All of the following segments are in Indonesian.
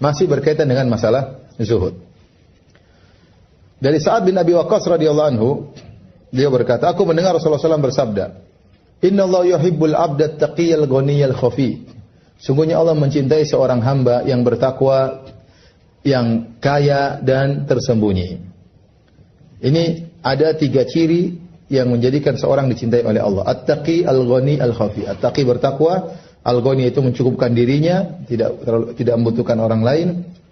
Masih berkaitan dengan masalah zuhud. Dari Sa'ad bin Abi Waqqas radhiyallahu anhu, dia berkata, aku mendengar Rasulullah SAW bersabda, Inna Allah yuhibbul abda taqiyal ghaniyal khafi. Sungguhnya Allah mencintai seorang hamba yang bertakwa, yang kaya dan tersembunyi. Ini ada 3 ciri yang menjadikan seorang dicintai oleh Allah. At-taqi al-ghani al-khafi. At-taqi bertakwa, al-ghani itu mencukupkan dirinya, tidak membutuhkan orang lain.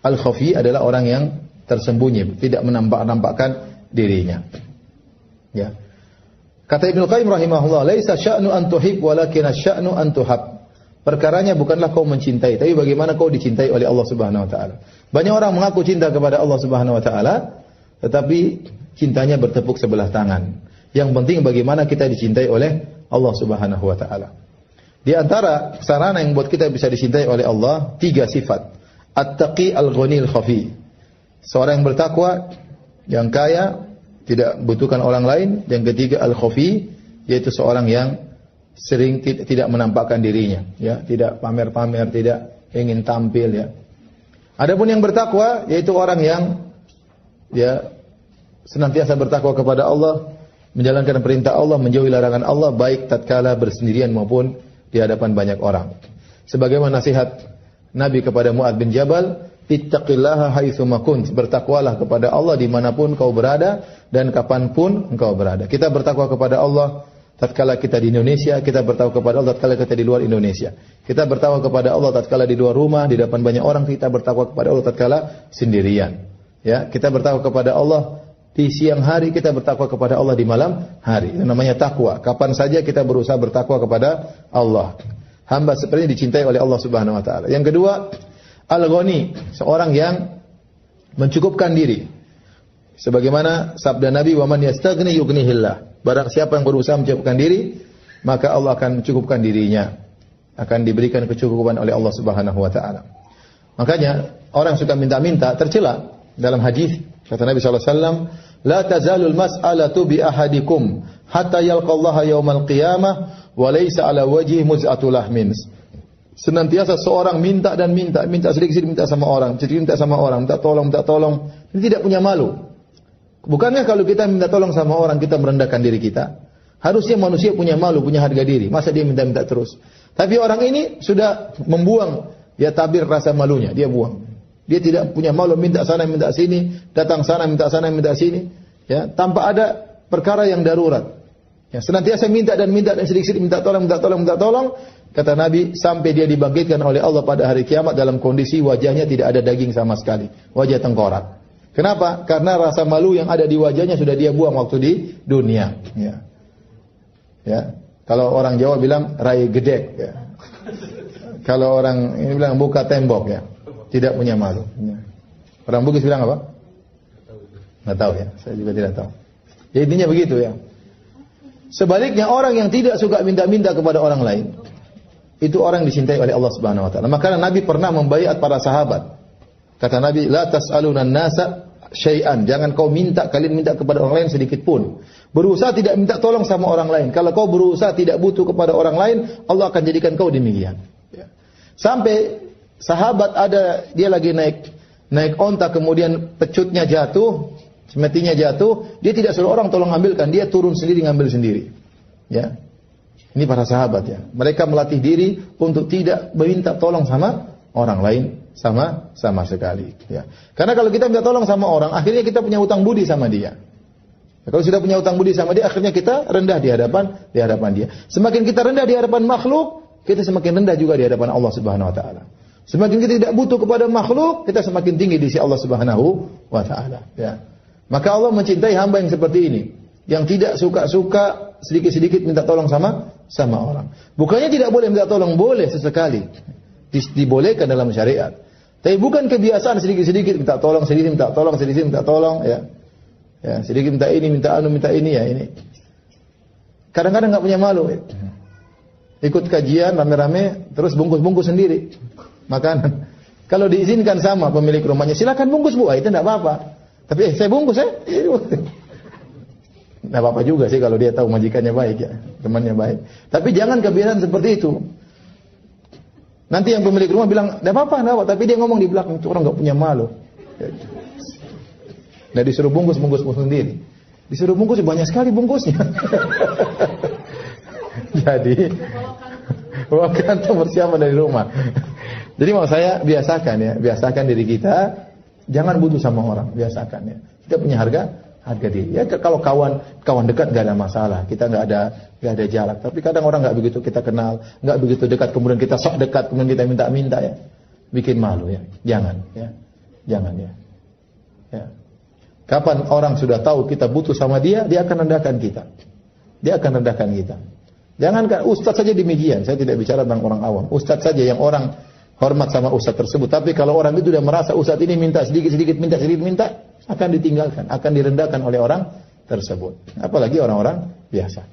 Al-khafi adalah orang yang tersembunyi, tidak menampakkan dirinya. Ya. Kata Ibnu Qayyim rahimahullah, "Laisa sya'nu an tuhib walakin asy-sya'nu an tuhab." Perkaranya bukanlah kau mencintai, tapi bagaimana kau dicintai oleh Allah Subhanahu wa taala. Banyak orang mengaku cinta kepada Allah Subhanahu wa taala, tetapi cintanya bertepuk sebelah tangan. Yang penting bagaimana kita dicintai oleh Allah Subhanahu wa taala. Di antara sarana yang buat kita bisa dicintai oleh Allah, 3 sifat. At-taqi al-ghani al-khafi. Seorang yang bertakwa, yang kaya, tidak butuhkan orang lain. Yang ketiga al-khafi, yaitu seorang yang sering tidak menampakkan dirinya, ya, tidak pamer-pamer, tidak ingin tampil, ya. Adapun yang bertakwa, yaitu orang yang ya senantiasa bertakwa kepada Allah, menjalankan perintah Allah, menjauhi larangan Allah, baik tatkala bersendirian maupun di hadapan banyak orang. Sebagaimana nasihat Nabi kepada Mu'adz bin Jabal, ittaqillaha haitsu ma kunt, bertakwalah kepada Allah dimanapun kau berada dan kapanpun engkau berada. Kita bertakwa kepada Allah tatkala kita di Indonesia, kita bertakwa kepada Allah tatkala kita di luar Indonesia. Kita bertakwa kepada Allah tatkala di luar rumah, di depan banyak orang, kita bertakwa kepada Allah tatkala sendirian. Ya, kita bertakwa kepada Allah di siang hari, kita bertakwa kepada Allah di malam hari. Itu namanya takwa. Kapan saja kita berusaha bertakwa kepada Allah. Hamba seperti ini dicintai oleh Allah Subhanahu wa taala. Yang kedua, al-ghani, seorang yang mencukupkan diri. Sebagaimana sabda Nabi, "Wa man yastaghni yughnihillah." Barang siapa yang berusaha mencukupkan diri, maka Allah akan mencukupkan dirinya. Akan diberikan kecukupan oleh Allah Subhanahu wa taala. Makanya orang yang suka minta-minta tercela. Dalam hadis kata Nabi sallallahu alaihi wasallam, "La tazalul mas'alatu bi ahadikum hatta yalqallaha yaumal qiyamah wa laysa ala wajhi muz'atul lahmin." Senantiasa seorang minta dan minta sedikit minta sama orang, minta tolong. Ini tidak punya malu. Bukankah kalau kita minta tolong sama orang kita merendahkan diri kita? Harusnya manusia punya malu, punya harga diri. Masa dia minta terus? Tapi orang ini sudah membuang ya tabir rasa malunya, dia buang. Dia tidak punya malu, minta sana, minta sini, datang sana, minta sini, ya, tanpa ada perkara yang darurat. Ya, senantiasa minta dan sedikit minta tolong. Kata Nabi, sampai dia dibangkitkan oleh Allah pada hari kiamat dalam kondisi wajahnya tidak ada daging sama sekali, wajah tengkorak. Kenapa? Karena rasa malu yang ada di wajahnya sudah dia buang waktu di dunia. Ya. Ya. Kalau orang Jawa bilang rai gedek. Ya. Kalau orang ini bilang buka tembok, ya. Tidak punya malu. Ya. Orang Bugis bilang apa? Nggak tahu ya. Saya juga tidak tahu. Jadi intinya begitu ya. Sebaliknya orang yang tidak suka minta-minta kepada orang lain, itu orang yang dicintai oleh Allah Subhanahu wa taala. Maka Nabi pernah membaiat para sahabat. Kata Nabi, "La tas'alunan nasa syai'an." Jangan kalian minta kepada orang lain sedikit pun. Berusaha tidak minta tolong sama orang lain. Kalau kau berusaha tidak butuh kepada orang lain, Allah akan jadikan kau demikian. Ya. Sampai sahabat ada dia lagi naik onta, kemudian pecutnya jatuh, semetinya jatuh, dia tidak suruh orang tolong ambilkan, dia turun sendiri ngambil sendiri. Ya. Ini para sahabat ya. Mereka melatih diri untuk tidak meminta tolong sama orang lain sama sekali. Ya. Karena kalau kita minta tolong sama orang, akhirnya kita punya hutang budi sama dia. Kalau sudah punya hutang budi sama dia, akhirnya kita rendah di hadapan dia. Semakin kita rendah di hadapan makhluk, kita semakin rendah juga di hadapan Allah Subhanahu wa taala. Semakin kita tidak butuh kepada makhluk, kita semakin tinggi di sisi Allah Subhanahu wa taala. Ya. Maka Allah mencintai hamba yang seperti ini, yang tidak suka-suka sedikit-sedikit minta tolong sama orang. Bukannya tidak boleh minta tolong, boleh sesekali. Dibolehkan dalam syariat. Tapi bukan kebiasaan sedikit-sedikit minta tolong, sedikit minta tolong, ya. Ya, sedikit minta ini, minta ini ya ini. Kadang-kadang enggak punya malu. Ya. Ikut kajian rame-rame terus bungkus-bungkus sendiri makanan. Kalau diizinkan sama pemilik rumahnya, silakan bungkus Bu, itu enggak apa-apa. Tapi saya bungkus ya. Enggak apa-apa juga sih kalau dia tahu majikannya baik ya, temannya baik. Tapi jangan kebiasaan seperti itu. Nanti yang pemilik rumah bilang, "Enggak apa-apa, enggak apa." Tapi dia ngomong di belakang, "Itu orang enggak punya malu." Nah, disuruh bungkus sendiri. Disuruh bungkus banyak sekali bungkusnya. Jadi bawa kantong persiapan dari rumah. Jadi mau saya biasakan diri kita, jangan butuh sama orang, biasakan ya. Kita punya harga diri. Ya kalau kawan dekat gak ada masalah, kita gak ada jarak. Tapi kadang orang gak begitu kita kenal, gak begitu dekat, kemudian kita sok dekat, kemudian kita minta ya, bikin malu ya. Jangan ya. Kapan orang sudah tahu kita butuh sama dia akan rendahkan kita. Jangankan ustaz saja demikian. Saya tidak bicara tentang orang awam. Ustaz saja yang orang hormat sama ustaz tersebut. Tapi kalau orang itu sudah merasa ustaz ini minta sedikit minta, akan ditinggalkan, akan direndahkan oleh orang tersebut. Apalagi orang-orang biasa.